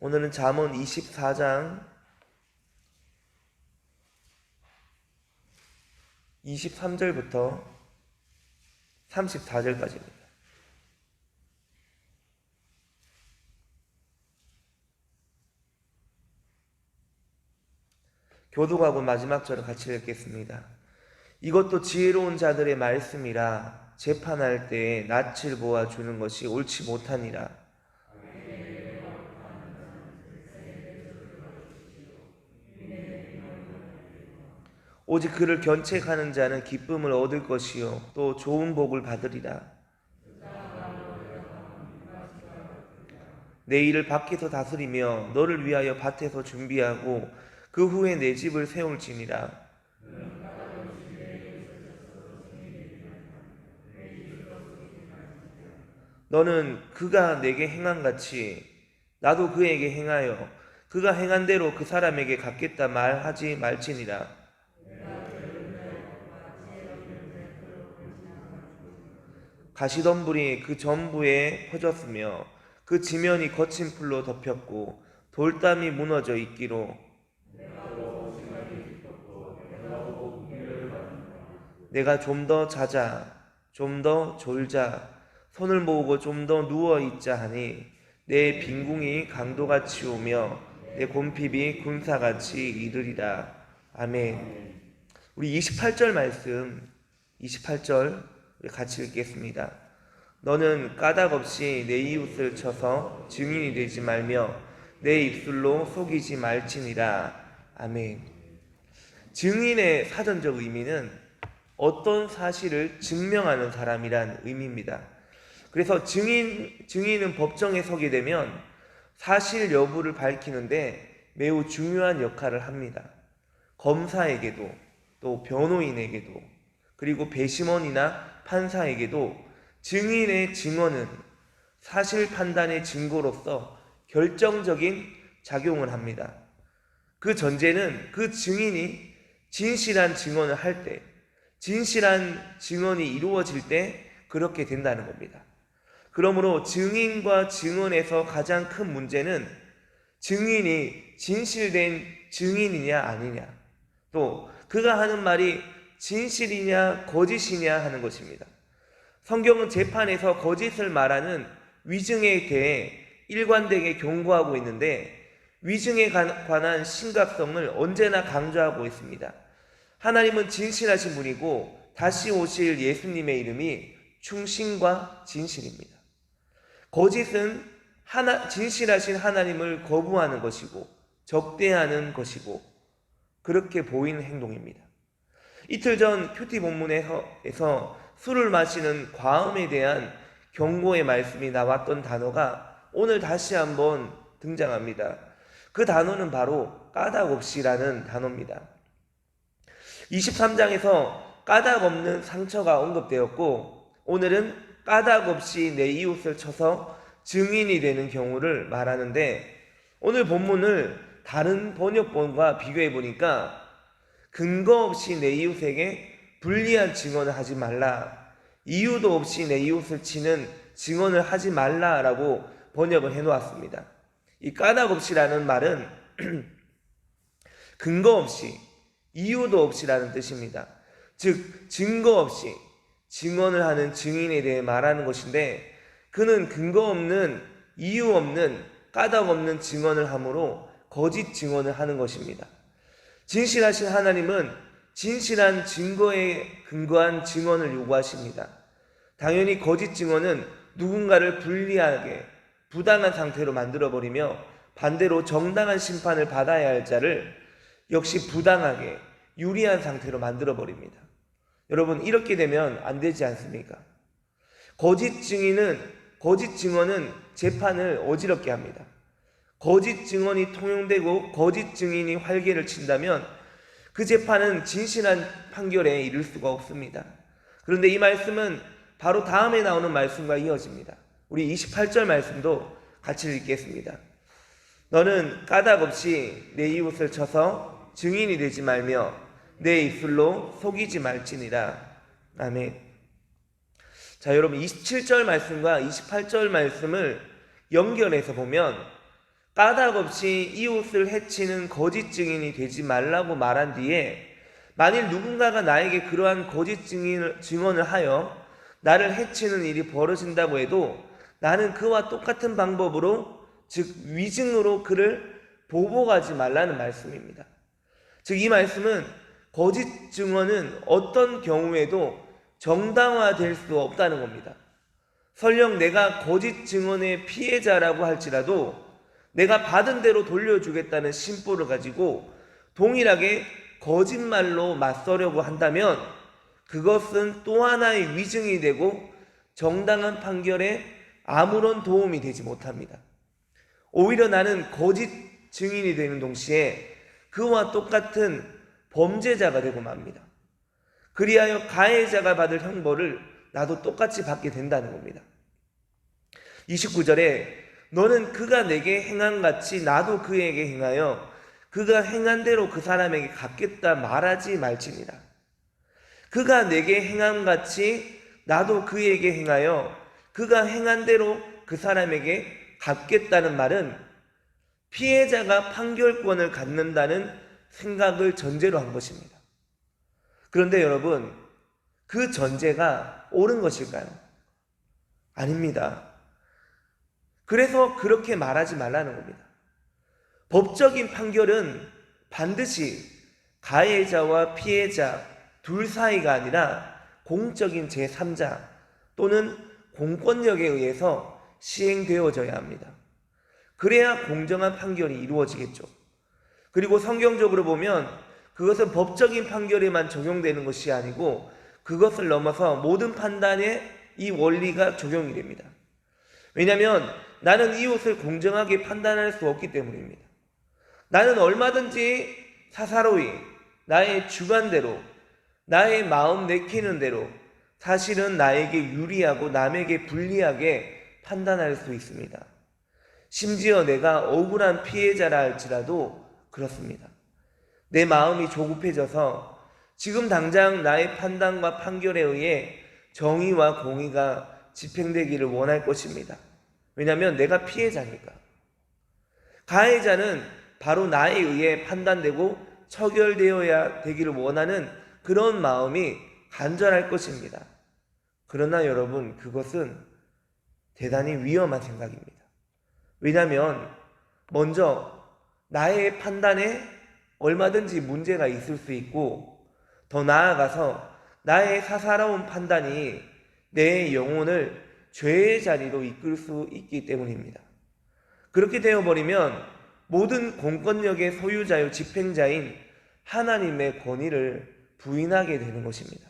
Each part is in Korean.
오늘은 잠언 24장 23절부터 34절까지입니다. 교독하고 마지막 절을 같이 읽겠습니다. 이것도 지혜로운 자들의 말씀이라 재판할 때에 낯을 보아 주는 것이 옳지 못하니라. 오직 그를 견책하는 자는 기쁨을 얻을 것이요 또 좋은 복을 받으리라. 내 일을 밖에서 다스리며 너를 위하여 밭에서 준비하고 그 후에 내 집을 세울지니라. 너는 그가 내게 행한 같이 나도 그에게 행하여 그가 행한 대로 그 사람에게 갚겠다 말하지 말지니라. 가시덤불이 그 전부에 퍼졌으며 그 지면이 거친 풀로 덮였고 돌담이 무너져 있기로 내가 좀 더 자자 좀 더 졸자 손을 모으고 좀 더 누워 있자 하니 내 빈궁이 강도같이 오며 내 곰핍이 군사같이 이르리라. 아멘. 우리 28절 말씀 28절 우리 같이 읽겠습니다. 너는 까닭 없이 내 이웃을 쳐서 증인이 되지 말며 내 입술로 속이지 말지니라. 아멘. 증인의 사전적 의미는 어떤 사실을 증명하는 사람이란 의미입니다. 그래서 증인은 법정에 서게 되면 사실 여부를 밝히는데 매우 중요한 역할을 합니다. 검사에게도 또 변호인에게도 그리고 배심원이나 판사에게도 증인의 증언은 사실 판단의 증거로서 결정적인 작용을 합니다. 그 전제는 그 증인이 진실한 증언을 할 때, 진실한 증언이 이루어질 때 그렇게 된다는 겁니다. 그러므로 증인과 증언에서 가장 큰 문제는 증인이 진실된 증인이냐 아니냐, 또 그가 하는 말이 진실이냐 거짓이냐 하는 것입니다. 성경은 재판에서 거짓을 말하는 위증에 대해 일관되게 경고하고 있는데 위증에 관한 심각성을 언제나 강조하고 있습니다. 하나님은 진실하신 분이고 다시 오실 예수님의 이름이 충신과 진실입니다. 거짓은 진실하신 하나님을 거부하는 것이고 적대하는 것이고 그렇게 보이는 행동입니다. 이틀 전 큐티 본문에서 술을 마시는 과음에 대한 경고의 말씀이 나왔던 단어가 오늘 다시 한번 등장합니다. 그 단어는 바로 까닭 없이라는 단어입니다. 23장에서 까닭 없는 상처가 언급되었고 오늘은 까닭 없이 내 이웃을 쳐서 증인이 되는 경우를 말하는데 오늘 본문을 다른 번역본과 비교해 보니까 근거 없이 내 이웃에게 불리한 증언을 하지 말라, 이유도 없이 내 이웃을 치는 증언을 하지 말라라고 번역을 해놓았습니다. 이 까닭 없이라는 말은 근거 없이, 이유도 없이라는 뜻입니다. 즉 증거 없이 증언을 하는 증인에 대해 말하는 것인데 그는 근거 없는, 이유 없는, 까닭 없는 증언을 함으로 거짓 증언을 하는 것입니다. 진실하신 하나님은 진실한 증거에 근거한 증언을 요구하십니다. 당연히 거짓 증언은 누군가를 불리하게 부당한 상태로 만들어버리며 반대로 정당한 심판을 받아야 할 자를 역시 부당하게 유리한 상태로 만들어버립니다. 여러분, 이렇게 되면 안 되지 않습니까? 거짓 증언은 재판을 어지럽게 합니다. 거짓 증언이 통용되고 거짓 증인이 활개를 친다면 그 재판은 진실한 판결에 이를 수가 없습니다. 그런데 이 말씀은 바로 다음에 나오는 말씀과 이어집니다. 우리 28절 말씀도 같이 읽겠습니다. 너는 까닭 없이 내 이웃을 쳐서 증인이 되지 말며 내 입술로 속이지 말지니라. 아멘. 자, 여러분 27절 말씀과 28절 말씀을 연결해서 보면 까닭 없이 이웃을 해치는 거짓 증인이 되지 말라고 말한 뒤에 만일 누군가가 나에게 그러한 거짓 증언을 하여 나를 해치는 일이 벌어진다고 해도 나는 그와 똑같은 방법으로, 즉 위증으로 그를 보복하지 말라는 말씀입니다. 즉 이 말씀은 거짓 증언은 어떤 경우에도 정당화될 수 없다는 겁니다. 설령 내가 거짓 증언의 피해자라고 할지라도 내가 받은 대로 돌려주겠다는 심보를 가지고 동일하게 거짓말로 맞서려고 한다면 그것은 또 하나의 위증이 되고 정당한 판결에 아무런 도움이 되지 못합니다. 오히려 나는 거짓 증인이 되는 동시에 그와 똑같은 범죄자가 되고 맙니다. 그리하여 가해자가 받을 형벌을 나도 똑같이 받게 된다는 겁니다. 29절에 너는 그가 내게 행한 같이 나도 그에게 행하여 그가 행한 대로 그 사람에게 갚겠다 말하지 말지니라. 그가 내게 행한 같이 나도 그에게 행하여 그가 행한 대로 그 사람에게 갚겠다는 말은 피해자가 판결권을 갖는다는 생각을 전제로 한 것입니다. 그런데 여러분, 그 전제가 옳은 것일까요? 아닙니다. 그래서 그렇게 말하지 말라는 겁니다. 법적인 판결은 반드시 가해자와 피해자 둘 사이가 아니라 공적인 제3자 또는 공권력에 의해서 시행되어져야 합니다. 그래야 공정한 판결이 이루어지겠죠. 그리고 성경적으로 보면 그것은 법적인 판결에만 적용되는 것이 아니고 그것을 넘어서 모든 판단에 이 원리가 적용이 됩니다. 왜냐하면 나는 이웃을 공정하게 판단할 수 없기 때문입니다. 나는 얼마든지 사사로이 나의 주관대로 나의 마음 내키는 대로 사실은 나에게 유리하고 남에게 불리하게 판단할 수 있습니다. 심지어 내가 억울한 피해자라 할지라도 그렇습니다. 내 마음이 조급해져서 지금 당장 나의 판단과 판결에 의해 정의와 공의가 집행되기를 원할 것입니다. 왜냐하면 내가 피해자니까. 가해자는 바로 나에 의해 판단되고 처결되어야 되기를 원하는 그런 마음이 간절할 것입니다. 그러나 여러분, 그것은 대단히 위험한 생각입니다. 왜냐하면 먼저 나의 판단에 얼마든지 문제가 있을 수 있고 더 나아가서 나의 사사로운 판단이 내 영혼을 죄의 자리로 이끌 수 있기 때문입니다. 그렇게 되어버리면 모든 공권력의 소유자요 집행자인 하나님의 권위를 부인하게 되는 것입니다.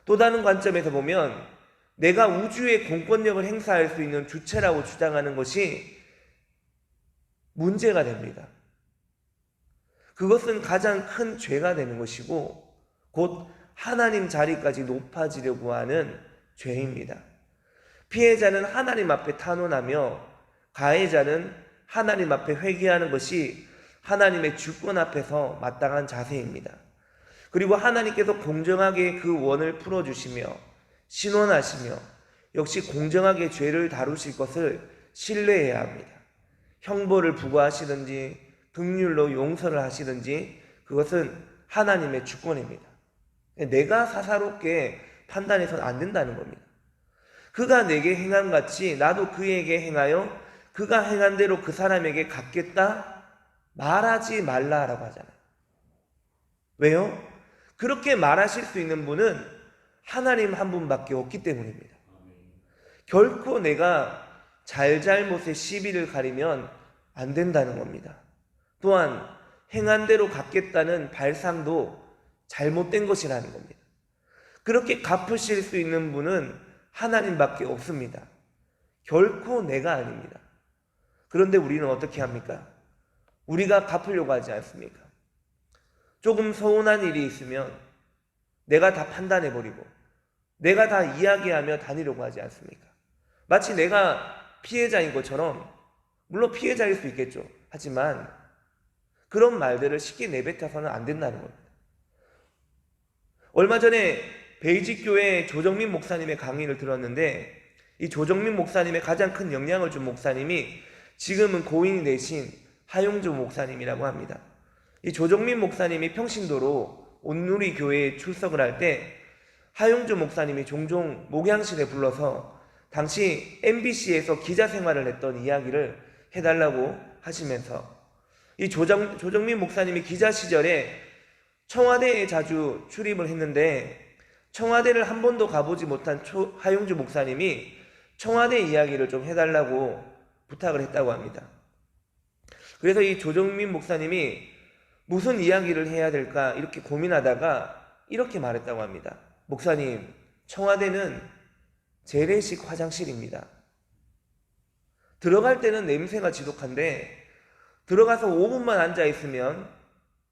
또 다른 관점에서 보면 내가 우주의 공권력을 행사할 수 있는 주체라고 주장하는 것이 문제가 됩니다. 그것은 가장 큰 죄가 되는 것이고 곧 하나님 자리까지 높아지려고 하는 죄입니다. 피해자는 하나님 앞에 탄원하며 가해자는 하나님 앞에 회개하는 것이 하나님의 주권 앞에서 마땅한 자세입니다. 그리고 하나님께서 공정하게 그 원을 풀어주시며 신원하시며 역시 공정하게 죄를 다루실 것을 신뢰해야 합니다. 형벌을 부과하시든지 긍휼로 용서를 하시든지 그것은 하나님의 주권입니다. 내가 사사롭게 판단해서는 안 된다는 겁니다. 그가 내게 행한 같이 나도 그에게 행하여 그가 행한 대로 그 사람에게 갚겠다 말하지 말라라고 하잖아요. 왜요? 그렇게 말하실 수 있는 분은 하나님 한 분밖에 없기 때문입니다. 결코 내가 잘잘못의 시비를 가리면 안 된다는 겁니다. 또한 행한 대로 갚겠다는 발상도 잘못된 것이라는 겁니다. 그렇게 갚으실 수 있는 분은 하나님밖에 없습니다. 결코 내가 아닙니다. 그런데 우리는 어떻게 합니까? 우리가 갚으려고 하지 않습니까? 조금 서운한 일이 있으면 내가 다 판단해버리고 내가 다 이야기하며 다니려고 하지 않습니까? 마치 내가 피해자인 것처럼, 물론 피해자일 수 있겠죠. 하지만 그런 말들을 쉽게 내뱉어서는 안 된다는 겁니다. 얼마 전에 베이직교회 조정민 목사님의 강의를 들었는데 이 조정민 목사님의 가장 큰 영향을 준 목사님이 지금은 고인이 되신 하용조 목사님이라고 합니다. 이 조정민 목사님이 평신도로 온누리 교회에 출석을 할 때 하용조 목사님이 종종 목양실에 불러서 당시 MBC에서 기자 생활을 했던 이야기를 해달라고 하시면서 이 조정민 목사님이 기자 시절에 청와대에 자주 출입을 했는데 청와대를 한 번도 가보지 못한 하용주 목사님이 청와대 이야기를 좀 해달라고 부탁을 했다고 합니다. 그래서 이 조정민 목사님이 무슨 이야기를 해야 될까 이렇게 고민하다가 이렇게 말했다고 합니다. 목사님, 청와대는 재래식 화장실입니다. 들어갈 때는 냄새가 지독한데 들어가서 5분만 앉아있으면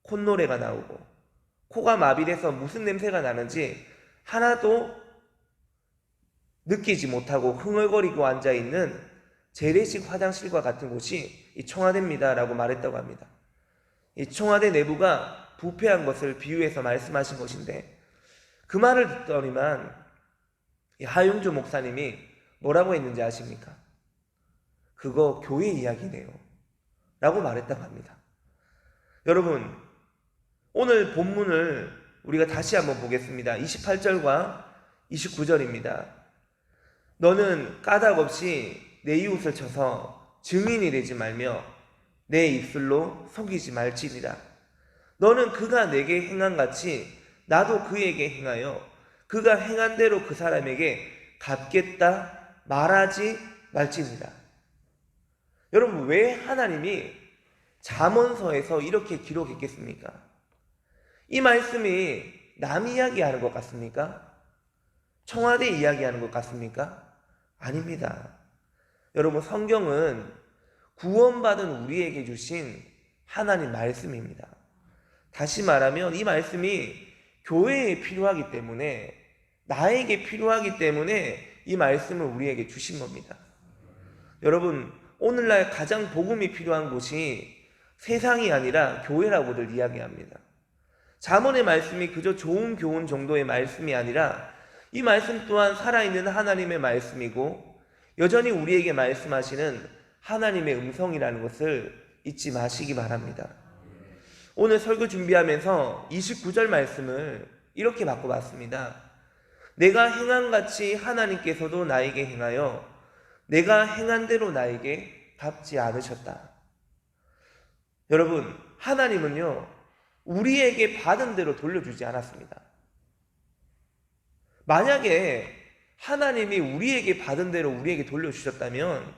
콧노래가 나오고 코가 마비돼서 무슨 냄새가 나는지 하나도 느끼지 못하고 흥얼거리고 앉아있는 재래식 화장실과 같은 곳이 이 청와대입니다 라고 말했다고 합니다. 이 청와대 내부가 부패한 것을 비유해서 말씀하신 것인데 그 말을 듣더니만 이 하용주 목사님이 뭐라고 했는지 아십니까? 그거 교회 이야기네요 라고 말했다고 합니다. 여러분, 오늘 본문을 우리가 다시 한번 보겠습니다. 28절과 29절입니다. 너는 까닭 없이 내 이웃을 쳐서 증인이 되지 말며 내 입술로 속이지 말지니라. 너는 그가 내게 행한 같이 나도 그에게 행하여 그가 행한 대로 그 사람에게 갚겠다 말하지 말지니라. 여러분, 왜 하나님이 잠언서에서 이렇게 기록했겠습니까? 이 말씀이 남 이야기하는 것 같습니까? 청와대 이야기하는 것 같습니까? 아닙니다. 여러분, 성경은 구원받은 우리에게 주신 하나님 말씀입니다. 다시 말하면 이 말씀이 교회에 필요하기 때문에, 나에게 필요하기 때문에 이 말씀을 우리에게 주신 겁니다. 여러분, 오늘날 가장 복음이 필요한 곳이 세상이 아니라 교회라고들 이야기합니다. 잠언의 말씀이 그저 좋은 교훈 정도의 말씀이 아니라 이 말씀 또한 살아있는 하나님의 말씀이고 여전히 우리에게 말씀하시는 하나님의 음성이라는 것을 잊지 마시기 바랍니다. 오늘 설교 준비하면서 29절 말씀을 이렇게 바꿔봤습니다. 내가 행한 같이 하나님께서도 나에게 행하여 내가 행한 대로 나에게 갚지 않으셨다. 여러분, 하나님은요 우리에게 받은 대로 돌려주지 않았습니다. 만약에 하나님이 우리에게 받은 대로 우리에게 돌려주셨다면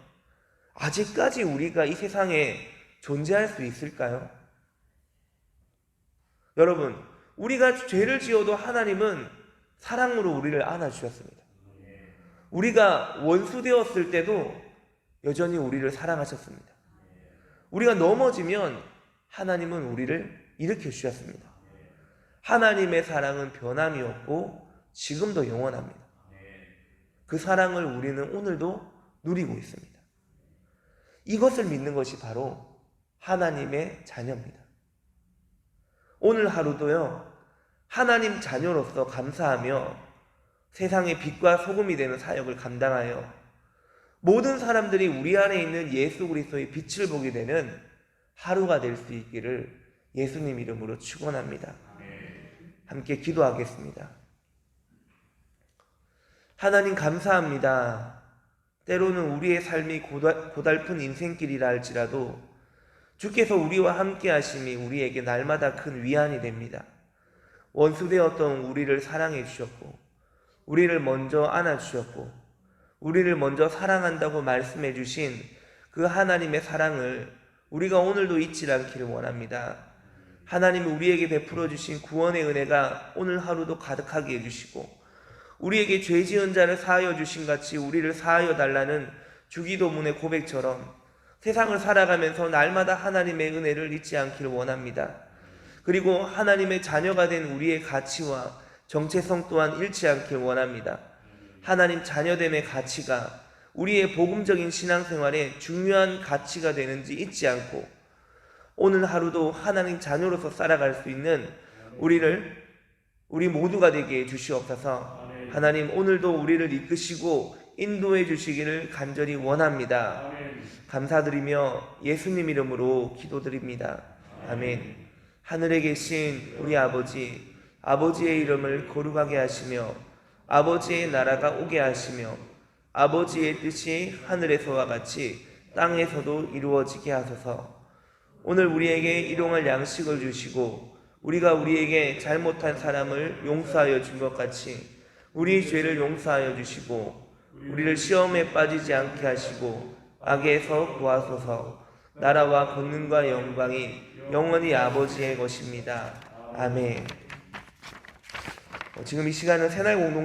아직까지 우리가 이 세상에 존재할 수 있을까요? 여러분, 우리가 죄를 지어도 하나님은 사랑으로 우리를 안아주셨습니다. 우리가 원수 되었을 때도 여전히 우리를 사랑하셨습니다. 우리가 넘어지면 하나님은 우리를 일으켜 주셨습니다. 하나님의 사랑은 변함이 없고 지금도 영원합니다. 그 사랑을 우리는 오늘도 누리고 있습니다. 이것을 믿는 것이 바로 하나님의 자녀입니다. 오늘 하루도요, 하나님 자녀로서 감사하며 세상의 빛과 소금이 되는 사역을 감당하여 모든 사람들이 우리 안에 있는 예수 그리스도의 빛을 보게 되는 하루가 될 수 있기를 예수님 이름으로 축원합니다. 함께 기도하겠습니다. 하나님 감사합니다. 때로는 우리의 삶이 고달픈 인생길이라 할지라도 주께서 우리와 함께 하심이 우리에게 날마다 큰 위안이 됩니다. 원수되었던 우리를 사랑해 주셨고 우리를 먼저 안아주셨고 우리를 먼저 사랑한다고 말씀해 주신 그 하나님의 사랑을 우리가 오늘도 잊지 않기를 원합니다. 하나님이 우리에게 베풀어 주신 구원의 은혜가 오늘 하루도 가득하게 해주시고 우리에게 죄 지은 자를 사하여 주신 같이 우리를 사하여 달라는 주기도문의 고백처럼 세상을 살아가면서 날마다 하나님의 은혜를 잊지 않기를 원합니다. 그리고 하나님의 자녀가 된 우리의 가치와 정체성 또한 잃지 않길 원합니다. 하나님 자녀됨의 가치가 우리의 복음적인 신앙생활에 중요한 가치가 되는지 잊지 않고 오늘 하루도 하나님 자녀로서 살아갈 수 있는 우리 모두가 되게 해 주시옵소서. 하나님, 오늘도 우리를 이끄시고 인도해 주시기를 간절히 원합니다. 감사드리며 예수님 이름으로 기도드립니다. 아멘. 하늘에 계신 우리 아버지, 아버지의 이름을 거룩하게 하시며 아버지의 나라가 오게 하시며 아버지의 뜻이 하늘에서와 같이 땅에서도 이루어지게 하소서. 오늘 우리에게 일용할 양식을 주시고 우리가 우리에게 잘못한 사람을 용서하여 준 것 같이 우리 죄를 용서하여 주시고 우리를 시험에 빠지지 않게 하시고 악에서 구하소서. 나라와 권능과 영광이 영원히 아버지의 것입니다. 아멘. 지금 이 시간은 새날 공동